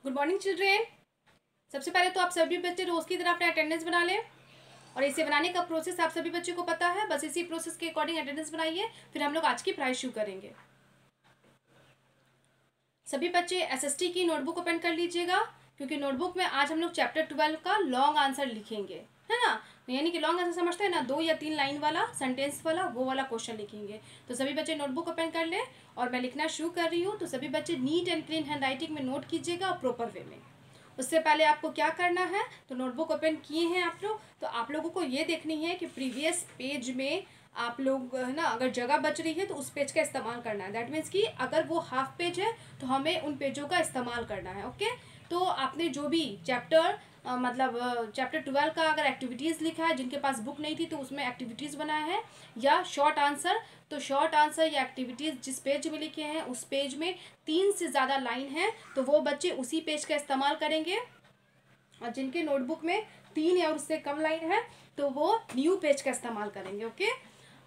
Good morning children. सबसे पहले तो आप सभी बच्चे रोज की तरह अपना अटेंडेंस बना लें और इसे बनाने का प्रोसेस आप सभी बच्चों को पता है। बस इसी प्रोसेस के अकॉर्डिंग अटेंडेंस बनाइए, फिर हम लोग आज की पढ़ाई शुरू करेंगे। सभी बच्चे एसएसटी की नोटबुक ओपन कर लीजिएगा, क्योंकि नोटबुक में आज हम लोग चैप्टर 12 का लॉन्ग आंसर लिखेंगे, है ना। यानी कि लॉन्ग आंसर समझते हैं ना, 2 या 3 लाइन वाला सेंटेंस वाला, वो वाला क्वेश्चन लिखेंगे। तो सभी बच्चे नोटबुक ओपन कर लें और मैं लिखना शुरू कर रही हूँ। तो सभी बच्चे neat and clean hand writing में नोट कीजिएगा और प्रॉपर वे में। उससे पहले आपको क्या करना है, तो नोटबुक ओपन किए हैं आप लोग, तो आप लोगों को ये देखनी है कि प्रीवियस पेज में आप लोग, है ना, अगर जगह बच रही है तो उस पेज का इस्तेमाल करना है। दैट मीन्स कि अगर वो हाफ पेज है तो हमें उन पेजों का इस्तेमाल करना है। ओके, तो आपने जो भी चैप्टर चैप्टर 12 का अगर एक्टिविटीज़ लिखा है, जिनके पास बुक नहीं थी तो उसमें एक्टिविटीज़ बनाया है, या शॉर्ट आंसर, तो शॉर्ट आंसर या एक्टिविटीज़ जिस पेज में लिखे हैं उस पेज में 3 से ज़्यादा लाइन है तो वो बच्चे उसी पेज का इस्तेमाल करेंगे। और जिनके नोटबुक में 3 या उससे कम लाइन है तो वो न्यू पेज का इस्तेमाल करेंगे। ओके,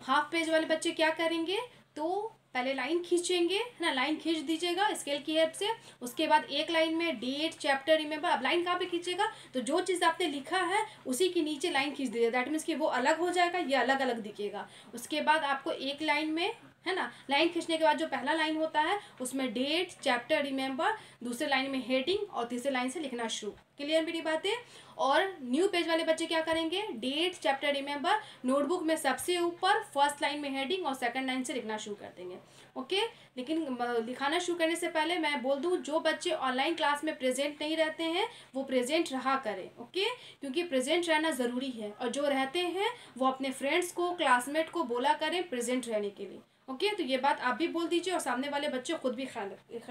हाफ पेज वाले बच्चे क्या करेंगे, तो पहले लाइन खींचेंगे, है ना, लाइन खींच दीजिएगा स्केल की हेल्प से। उसके बाद एक लाइन में डेट, चैप्टर, रिमेंबर। अब लाइन कहाँ पे खींचेगा, तो जो चीज़ आपने लिखा है उसी के नीचे लाइन खींच दीजिएगा। दैट मीन्स कि वो अलग हो जाएगा, ये अलग अलग दिखेगा। उसके बाद आपको एक लाइन में, है ना, लाइन खींचने के बाद जो पहला लाइन होता है उसमें डेट, चैप्टर, रिमेंबर, दूसरे लाइन में हेडिंग और तीसरे लाइन से लिखना शुरू। क्लियर मेरी बातें। और न्यू पेज वाले बच्चे क्या करेंगे, डेट, चैप्टर, रिमेंबर, नोटबुक में सबसे ऊपर फर्स्ट लाइन में हेडिंग और सेकंड लाइन से लिखना शुरू कर देंगे। ओके, लेकिन लिखाना शुरू करने से पहले मैं बोल दूं, जो बच्चे ऑनलाइन क्लास में प्रेजेंट नहीं रहते हैं वो प्रेजेंट रहा करें। ओके, क्योंकि प्रेजेंट रहना ज़रूरी है, और जो रहते हैं वो अपने फ्रेंड्स को, क्लासमेट को बोला करें प्रेजेंट रहने के लिए। ओके, तो ये बात आप भी बोल दीजिए और सामने वाले बच्चे खुद भी ख्याल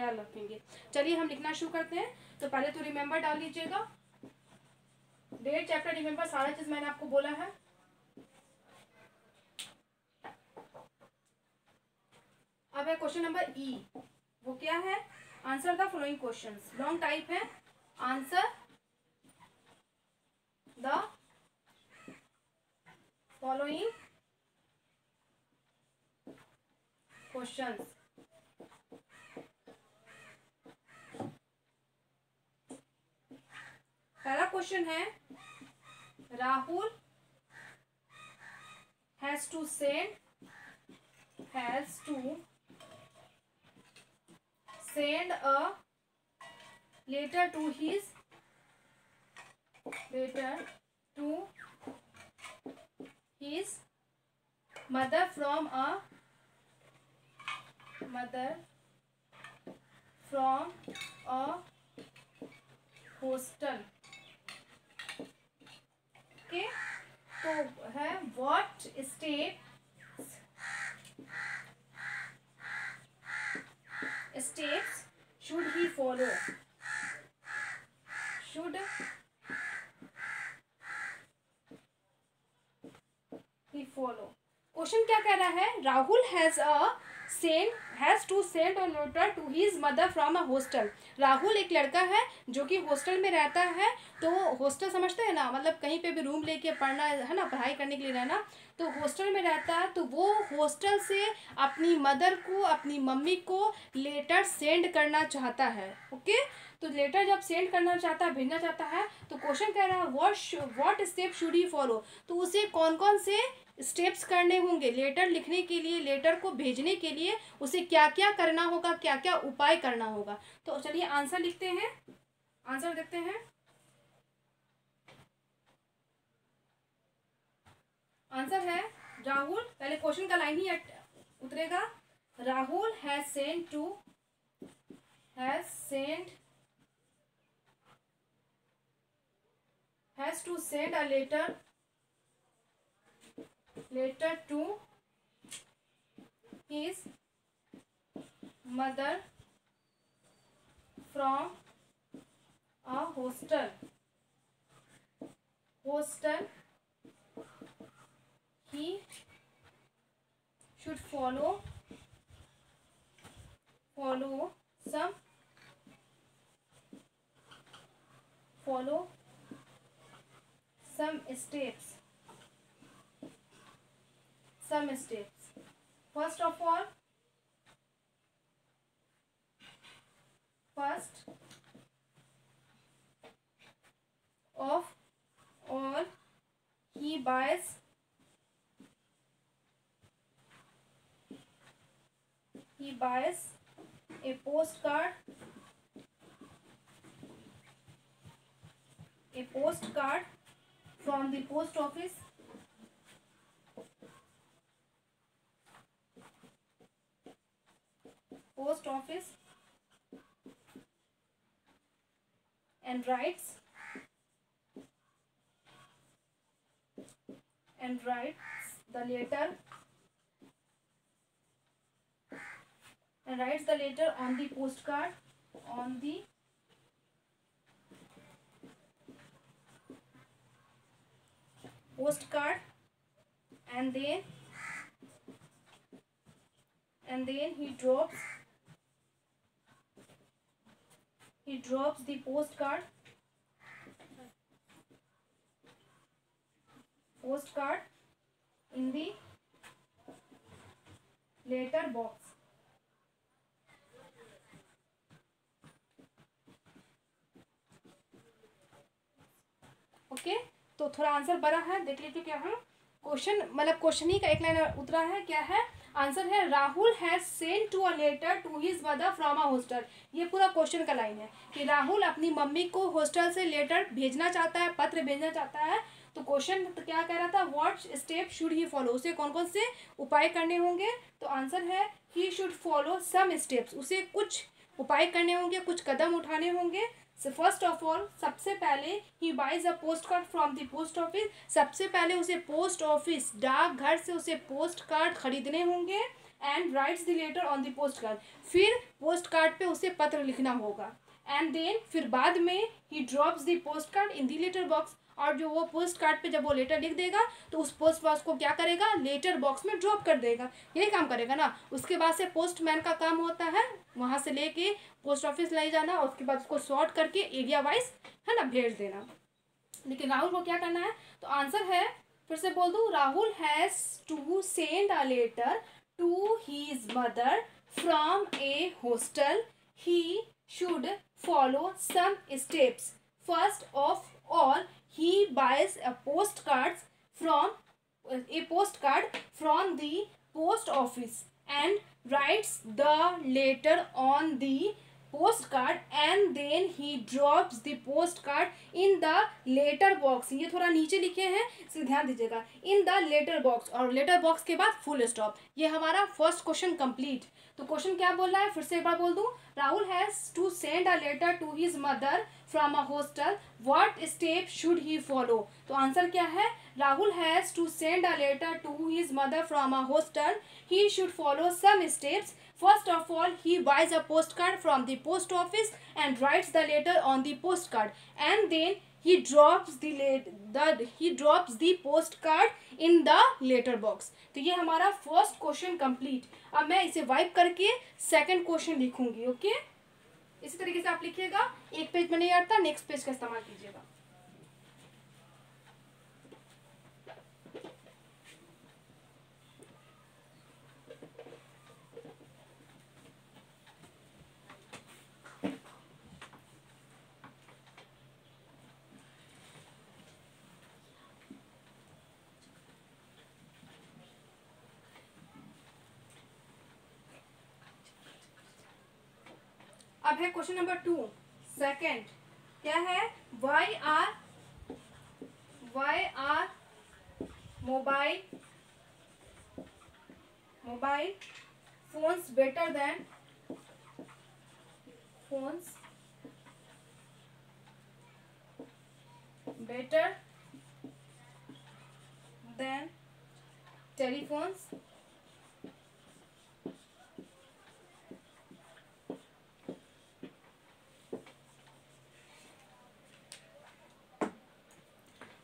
रखेंगे। चलिए हम लिखना शुरू करते हैं। तो पहले तो रिमेंबर डाल लीजिएगा, डेट, चैप्टर, रिमेंबर, सारा चीज मैंने आपको बोला है। अब है क्वेश्चन नंबर ई। वो क्या है, answer the following questions. Long type है, आंसर द फॉलोइंग क्वेश्चंस। पहला क्वेश्चन है, Rahul has to send a letter to his mother from a hostel. Okay, तो है what steps should he follow, question क्या कह रहा है, Rahul has to send a letter to his mother from a hostel. Rahul एक लड़का है जो कि हॉस्टल में रहता है। तो हॉस्टल समझते हैं ना, मतलब कहीं पे भी रूम लेके पढ़ना, है ना, पढ़ाई करने के लिए रहना। तो हॉस्टल में रहता है, तो वो हॉस्टल से अपनी मदर को, अपनी मम्मी को लेटर सेंड करना चाहता है। ओके, तो लेटर जब सेंड करना चाहता है, भेजना चाहता है, तो क्वेश्चन कह रहा है what step should he follow. तो उसे कौन कौन से स्टेप्स करने होंगे लेटर लिखने के लिए, लेटर को भेजने के लिए उसे क्या क्या करना होगा, क्या क्या उपाय करना होगा। तो चलिए आंसर लिखते हैं, आंसर देखते हैं। आंसर है राहुल, पहले क्वेश्चन का लाइन ही उतरेगा। Rahul has to send a letter to his mother from a hostel. He should follow some steps. First of all, buys a postcard from the post office and writes the letter on the postcard and then he drops the postcard in the letter box. Okay तो थोड़ा answer बड़ा है, देख लीजिए क्या है question, मतलब question ही का एक लाइन उतरा है। क्या है आंसर? है Rahul has sent to a letter to his mother from a hostel. ये पूरा क्वेश्चन का लाइन है कि राहुल अपनी मम्मी को हॉस्टल से लेटर भेजना चाहता है, पत्र भेजना चाहता है। तो क्वेश्चन तो क्या कह रहा था, what step should he follow, उसे कौन कौन से उपाय करने होंगे। तो आंसर है he should follow some steps, उसे कुछ उपाय करने होंगे, कुछ कदम उठाने होंगे। So first of all, सबसे पहले he buys a postcard from the post office, सबसे पहले उसे पोस्ट ऑफिस डाकघर से उसे पोस्ट कार्ड खरीदने होंगे। And rights the later on the post card, फिर पोस्ट कार्ड पे उसे पत्र लिखना होगा। एंड देन फिर बाद में ही drops the post card in the letter box, और जो वो पोस्ट कार्ड पे जब वो लेटर लिख देगा तो उस पोस्ट बॉक्स को क्या करेगा, लेटर बॉक्स में ड्रॉप कर देगा। यही काम करेगा ना। उसके बाद से पोस्टमैन का काम होता है वहाँ से लेके पोस्ट ऑफिस ले जाना, और उसके बाद उसको सॉर्ट करके एरिया वाइज है ना भेज देना। लेकिन राहुल को क्या करना है, तो आंसर है फिर से बोल दूँ, Rahul has to send a letter to his mother from a hostel. He should follow some steps. First of all he buys a postcard from the post office and writes the letter on the postcard and then he drops the postcard in the letter box। ये थोड़ा नीचे लिखे हैं, इसे ध्यान दीजिएगा, in the letter box, और letter box के बाद फुल स्टॉप। ये हमारा फर्स्ट क्वेश्चन कंप्लीट। तो क्वेश्चन क्या बोल रहा है, फिर से एक बार बोल दूं, Rahul has to send a letter to his mother from a hostel, what step should he follow. तो आंसर क्या है, Rahul has to send a letter to his mother from a hostel, he should follow some steps. First of all, he buys a postcard from the post office and writes the letter on the postcard, and then he drops the postcard in the letter box। तो ये हमारा first question complete. अब मैं इसे wipe करके second question लिखूंगी। Okay, इसी तरीके से आप लिखिएगा, एक पेज में नहीं आता, नेक्स्ट पेज का इस्तेमाल कीजिएगा। अब है क्वेश्चन नंबर 2 सेकंड। क्या है, why are mobile phones better than telephones.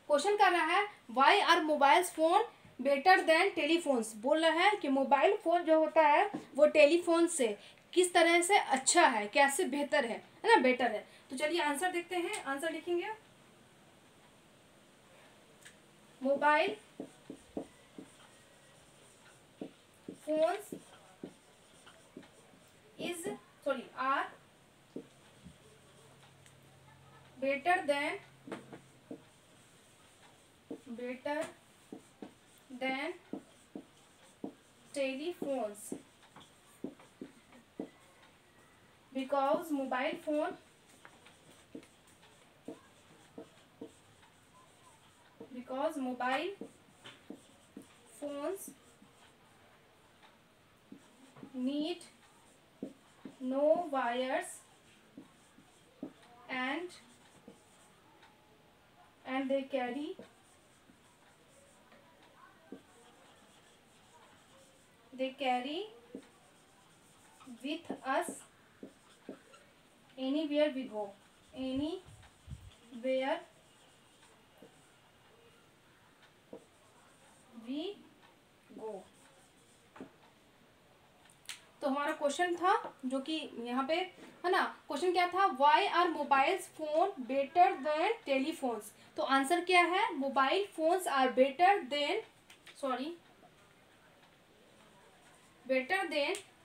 Question कर रहा है why are mobile phone better than telephones. बोल रहा है कि मोबाइल फोन जो होता है वो टेलीफोन से किस तरह से अच्छा है, कैसे बेहतर है ना, बेटर है। तो चलिए आंसर देखते हैं, आंसर लिखेंगे, mobile phones are better than telephones, because mobile phone phones need no wires and they carry with us anywhere we go. तो हमारा क्वेश्चन था जो कि यहाँ पे है ना, क्वेश्चन क्या था, why are mobile phone better than telephones. तो आंसर क्या है, mobile phones are better than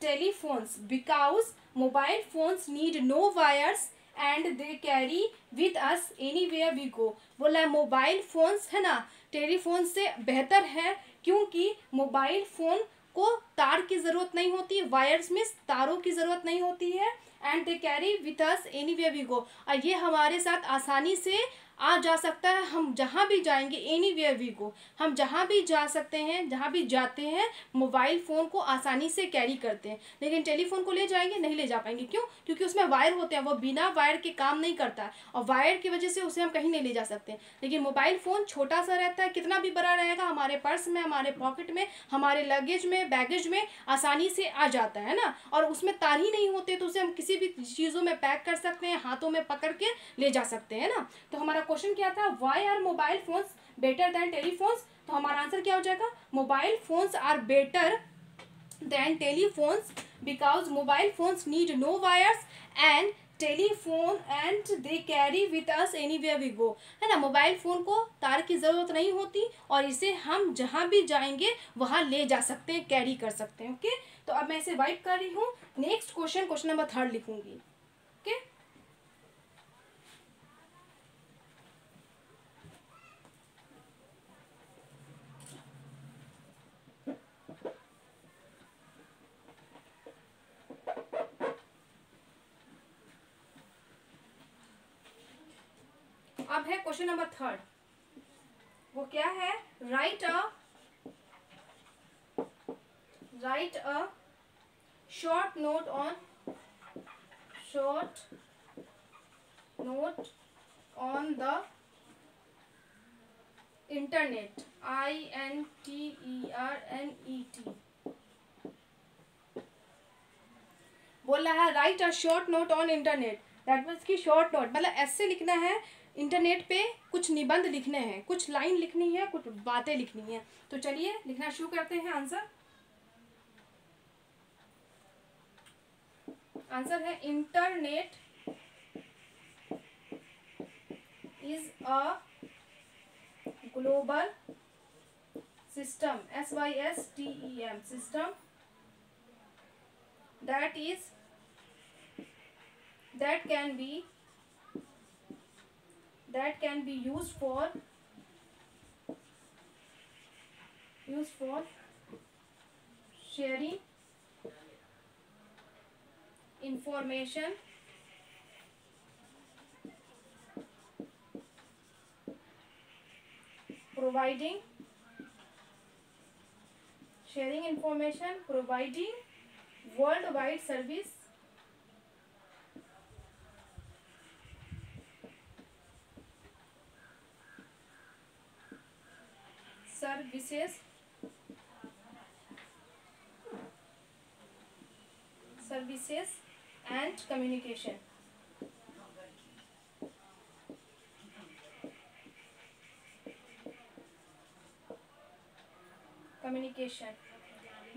telephones because mobile phones need no wires and they carry with us anywhere we go। बोला मोबाइल फोन्स है ना telephone से बेहतर है क्योंकि मोबाइल फोन को तार की ज़रूरत नहीं होती है, वायर्स में तारों की ज़रूरत नहीं होती है, and they carry with us anywhere we go, और ये हमारे साथ आसानी से आ जा सकता है, हम जहाँ भी जाएंगे एनीवेयर वी गो, हम जहाँ भी जा सकते हैं, जहाँ भी जाते हैं मोबाइल फ़ोन को आसानी से कैरी करते हैं। लेकिन टेलीफोन को ले जाएंगे, नहीं ले जा पाएंगे, क्यों? क्योंकि उसमें वायर होते हैं, वो बिना वायर के काम नहीं करता है और वायर की वजह से उसे हम कहीं नहीं ले जा सकते। लेकिन मोबाइल फ़ोन छोटा सा रहता है, कितना भी बड़ा रहेगा, हमारे पर्स में, हमारे पॉकेट में, हमारे लगेज में, बैगेज में आसानी से आ जाता है ना, और उसमें तार ही नहीं होते तो उसे हम किसी भी चीज़ों में पैक कर सकते हैं, हाथों में पकड़ के ले जा सकते हैं ना। तो हमारा क्वेश्चन क्या था, why are mobile phones better than telephones. तो हमारा आंसर क्या हो जाएगा, mobile phones are better than telephones because mobile phones need no wires and telephone and they carry with us anywhere we go, है ना। Mobile phone को तार की ज़रूरत नहीं होती और इसे हम जहाँ भी जाएंगे वहाँ ले जा सकते हैं, कैरी कर सकते हैं। ओके, तो अब मैं इसे वाइप कर रही हूँ। नेक्स्ट क्वेश्चन नंबर 3 लिखूंगी। ओके, अब है क्वेश्चन नंबर 3। वो क्या है, write a short note on the internet, INTERNET। बोल रहा है write a short note on internet, that means की शॉर्ट नोट मतलब ऐसे लिखना है, इंटरनेट पे कुछ निबंध लिखने हैं, कुछ लाइन लिखनी है, कुछ बातें लिखनी है। तो चलिए लिखना शुरू करते हैं। आंसर है internet is a global system, SYSTEM system that can be used for sharing information, providing worldwide services and communication।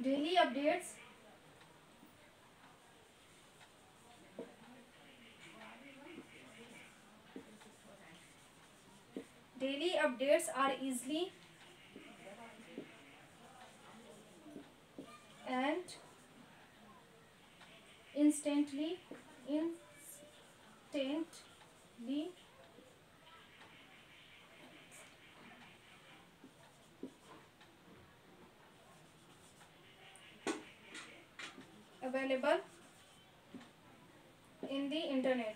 Daily updates are easily and instantly available in the internet.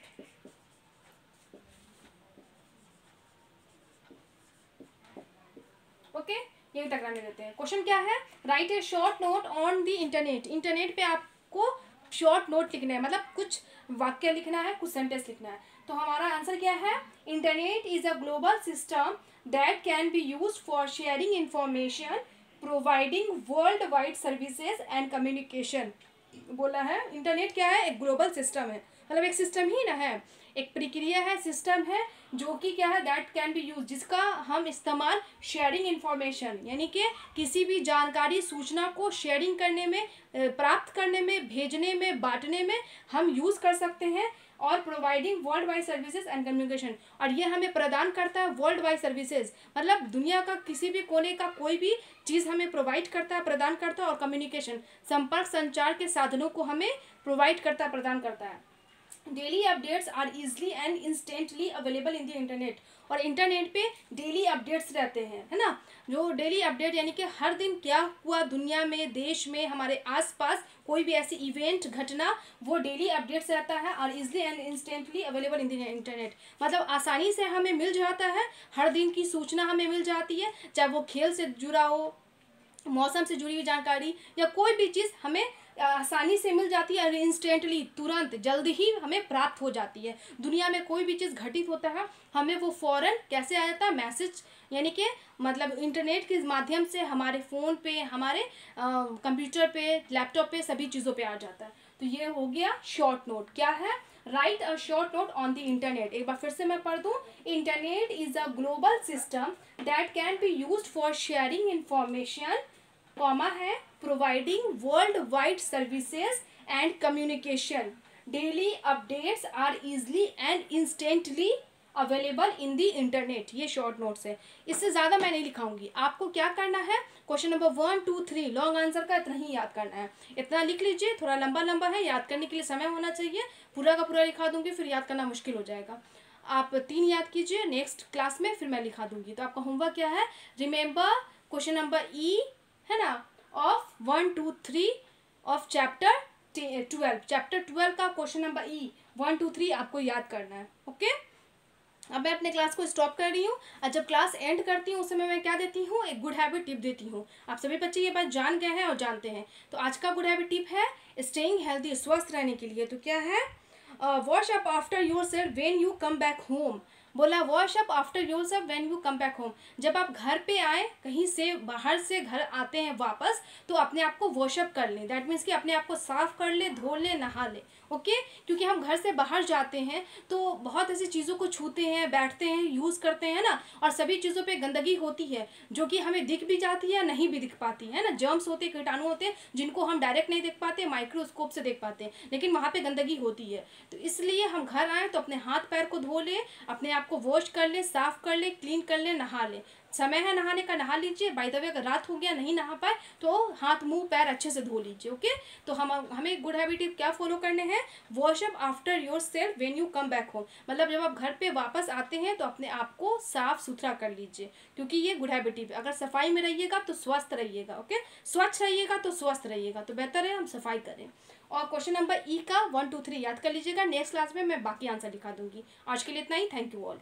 Okay, यही तक रहने देते हैं। Question क्या है, right A short note on the internet. Internet पे आपको short note लिखना है, मतलब कुछ वाक्य लिखना है, कुछ सेंटेंस लिखना है। तो हमारा आंसर क्या है, internet is a global system that can be used for sharing information, providing world wide services and communication. बोला है इंटरनेट क्या है, एक ग्लोबल सिस्टम है, मतलब एक सिस्टम ही ना है, एक प्रक्रिया है, सिस्टम है, जो कि क्या है, दैट कैन बी यूज, जिसका हम इस्तेमाल शेयरिंग इंफॉर्मेशन, यानी कि किसी भी जानकारी सूचना को शेयरिंग करने में, प्राप्त करने में, भेजने में, बांटने में हम यूज़ कर सकते हैं, और providing world wide services and communication, और ये हमें प्रदान करता है वर्ल्ड वाइड सर्विसेज, मतलब दुनिया का किसी भी कोने का कोई भी चीज़ हमें प्रोवाइड करता है, प्रदान करता है, और कम्युनिकेशन, संपर्क संचार के साधनों को हमें प्रोवाइड करता है, प्रदान करता है। Daily updates are easily and instantly available in the internet, और इंटरनेट पे डेली अपडेट्स रहते हैं, है ना। जो डेली अपडेट यानी कि हर दिन क्या हुआ दुनिया में, देश में, हमारे आसपास कोई भी ऐसी इवेंट, घटना, वो डेली अपडेट्स रहता है, और easily and instantly available in the internet, मतलब आसानी से हमें मिल जाता है, हर दिन की सूचना हमें मिल जाती है, चाहे वो खेल से जुड़ा हो, मौसम से जुड़ी हुई जानकारी, या कोई भी चीज़ हमें आसानी से मिल जाती है, और इंस्टेंटली, तुरंत, जल्दी ही हमें प्राप्त हो जाती है। दुनिया में कोई भी चीज़ घटित होता है, हमें वो फ़ौरन कैसे आ जाता है, मैसेज, यानी कि मतलब इंटरनेट के माध्यम से हमारे फ़ोन पे, हमारे कंप्यूटर पे, लैपटॉप पे, सभी चीज़ों पे आ जाता है। तो ये हो गया शॉर्ट नोट। क्या है, write a short note on the internet. एक बार फिर से मैं पढ़ दूँ, internet is a global system that can be used for sharing information, comma है, providing world wide services and communication, daily updates are easily and instantly available in the internet. ये short notes है, इससे ज़्यादा मैं नहीं लिखाऊंगी। आपको क्या करना है, क्वेश्चन नंबर 1, 2, 3 लॉन्ग आंसर का इतना ही याद करना है, इतना लिख लीजिए। थोड़ा लंबा लंबा है, याद करने के लिए समय होना चाहिए, पूरा का पूरा लिखा दूंगी फिर याद करना मुश्किल हो जाएगा। आप 3 याद कीजिए, नेक्स्ट क्लास में फिर मैं लिखा दूंगी। तो आपका होमवर्क क्या है, रिमेंबर क्वेश्चन नंबर ई, है ना, ऑफ 1, 2, 3 ऑफ चैप्टर 12, चैप्टर 12 का क्वेश्चन नंबर ई 1, 2, 3 आपको याद करना है। ओके, अब मैं अपने क्लास को स्टॉप कर रही हूँ, और जब क्लास एंड करती हूँ उस समय मैं क्या देती हूँ, एक गुड हैबिट टिप देती हूँ। आप सभी बच्चे ये बात जान गए हैं और जानते हैं। तो आज का गुड हैबिट टिप है स्टेइंग हेल्दी, स्वस्थ रहने के लिए। तो क्या है, wash up after yourself when you come back home. बोला wash up after yourself when you come back home, जब आप घर पे आए, कहीं से बाहर से घर आते हैं वापस, तो अपने आप को वॉशअप कर लें। दैट मीन्स कि अपने आप को साफ कर ले, धो ले, नहा ले। ओके, क्योंकि हम घर से बाहर जाते हैं तो बहुत ऐसी चीज़ों को छूते हैं, बैठते हैं, यूज़ करते हैं ना, और सभी चीज़ों पे गंदगी होती है जो कि हमें दिख भी जाती है, नहीं भी दिख पाती है ना। जर्म्स होते, कीटाणु होते हैं जिनको हम डायरेक्ट नहीं देख पाते, माइक्रोस्कोप से देख पाते हैं, लेकिन वहाँ पे गंदगी होती है। तो इसलिए हम घर आएँ तो अपने हाथ पैर को धो लें, अपने आप को वॉश कर ले, साफ कर ले, क्लीन कर ले, नहा ले। समय है नहाने का, नहा लीजिए। बाय द वे अगर रात हो गया नहीं नहा पाए तो हाथ मुंह पैर अच्छे से धो लीजिए। ओके, तो हमें गुड हैबिट क्या फॉलो करने हैं, wash up after yourself when you come back home, मतलब जब आप घर पे वापस आते हैं तो अपने आप को साफ सुथरा कर लीजिए, क्योंकि ये गुड हैबिट। अगर सफाई में रहिएगा तो स्वस्थ रहिएगा। ओके, स्वच्छ रहिएगा तो स्वस्थ रहिएगा, तो बेहतर है हम सफाई करें। और क्वेश्चन नंबर ई का 1, 2, 3 याद कर लीजिएगा। नेक्स्ट क्लास में मैं बाकी आंसर दिखा दूंगी। आज के लिए इतना ही। Thank you all.